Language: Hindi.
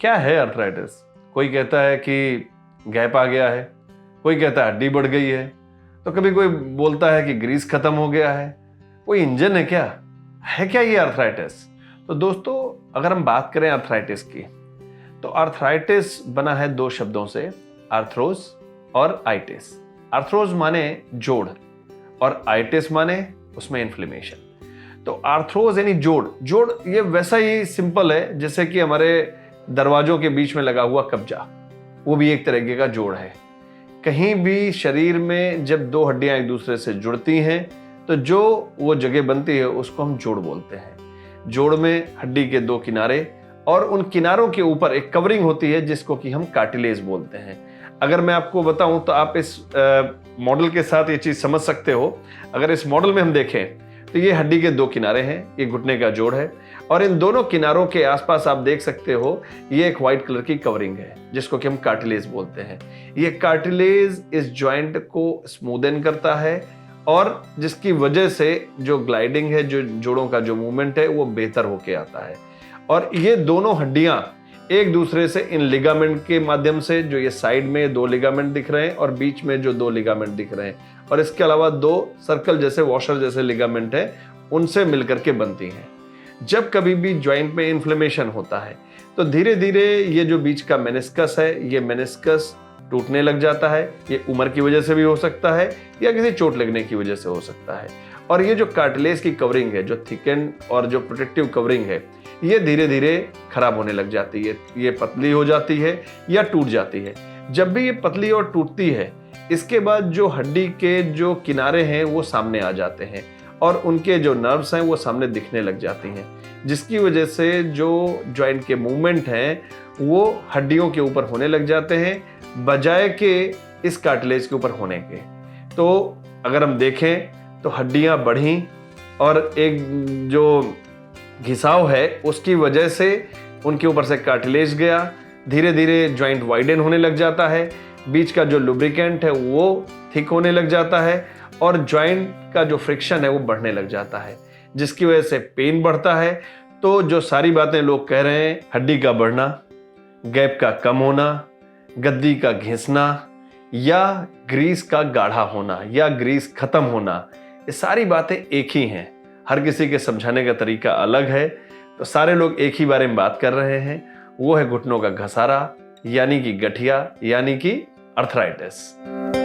क्या है अर्थराइटिस? कोई कहता है कि गैप आ गया है, कोई कहता है हड्डी बढ़ गई है, तो कभी कोई बोलता है कि ग्रीस खत्म हो गया है, कोई इंजन है क्या ये अर्थराइटिस? तो दोस्तों, अगर हम बात करें अर्थराइटिस की, तो अर्थराइटिस बना है दो शब्दों से, आर्थ्रोज और आइटिस। आर्थ्रोज माने जोड़ और आइटिस माने उसमें इन्फ्लेमेशन। तो आर्थ्रोज यानी जोड़ ये वैसा ही सिंपल है जैसे कि हमारे दरवाजों के बीच में लगा हुआ कब्जा, वो भी एक तरीके का जोड़ है। कहीं भी शरीर में जब दो हड्डियां एक दूसरे से जुड़ती हैं तो जो वो जगह बनती है उसको हम जोड़ बोलते हैं। जोड़ में हड्डी के दो किनारे और उन किनारों के ऊपर एक कवरिंग होती है जिसको कि हम कार्टिलेज बोलते हैं। अगर मैं आपको बताऊं तो आप इस मॉडल के साथ ये चीज समझ सकते हो। अगर इस मॉडल में हम देखें तो ये हड्डी के दो किनारे हैं, ये घुटने का जोड़ है और इन दोनों किनारों के आसपास आप देख सकते हो ये एक व्हाइट कलर की कवरिंग है जिसको कि हम कार्टिलेज बोलते हैं। ये कार्टिलेज इस जॉइंट को स्मूदन करता है और जिसकी वजह से जो ग्लाइडिंग है, जो जोड़ों का जो मूवमेंट है, वो बेहतर होके आता है। और ये दोनों हड्डियां एक दूसरे से इन लिगामेंट के माध्यम से, जो ये साइड में दो लिगामेंट दिख रहे हैं और बीच में जो दो लिगामेंट दिख रहे हैं और इसके अलावा दो सर्कल जैसे वॉशर जैसे लिगामेंट है, उनसे मिलकर के बनती हैं। जब कभी भी जॉइंट में इन्फ्लेमेशन होता है तो धीरे धीरे ये जो बीच का मेनिस्कस है, ये मेनिस्कस टूटने लग जाता है। ये उम्र की वजह से भी हो सकता है या किसी चोट लगने की वजह से हो सकता है। और ये जो कार्टिलेज की कवरिंग है, जो थिकन और जो प्रोटेक्टिव कवरिंग है, ये धीरे धीरे खराब होने लग जाती है। ये पतली हो जाती है या टूट जाती है। जब भी ये पतली और टूटती है, इसके बाद जो हड्डी के जो किनारे हैं वो सामने आ जाते हैं और उनके जो नर्व्स हैं वो सामने दिखने लग जाती हैं, जिसकी वजह से जो जॉइंट के मूवमेंट हैं वो हड्डियों के ऊपर होने लग जाते हैं बजाय के इस कार्टिलेज के ऊपर होने के। तो अगर हम देखें तो हड्डियां बढ़ी और एक जो घिसाव है उसकी वजह से उनके ऊपर से कार्टिलेज गया, धीरे धीरे जॉइंट वाइडन होने लग जाता है, बीच का जो लुब्रिकेंट है वो थिक होने लग जाता है और जॉइंट का जो फ्रिक्शन है वो बढ़ने लग जाता है, जिसकी वजह से पेन बढ़ता है। तो जो सारी बातें लोग कह रहे हैं, हड्डी का बढ़ना, गैप का कम होना, गद्दी का घिसना या ग्रीस का गाढ़ा होना या ग्रीस खत्म होना, ये सारी बातें एक ही हैं। हर किसी के समझाने का तरीका अलग है। तो सारे लोग एक ही बारे में बात कर रहे हैं, वो है घुटनों का घसारा यानी कि गठिया यानी कि अर्थराइटिस।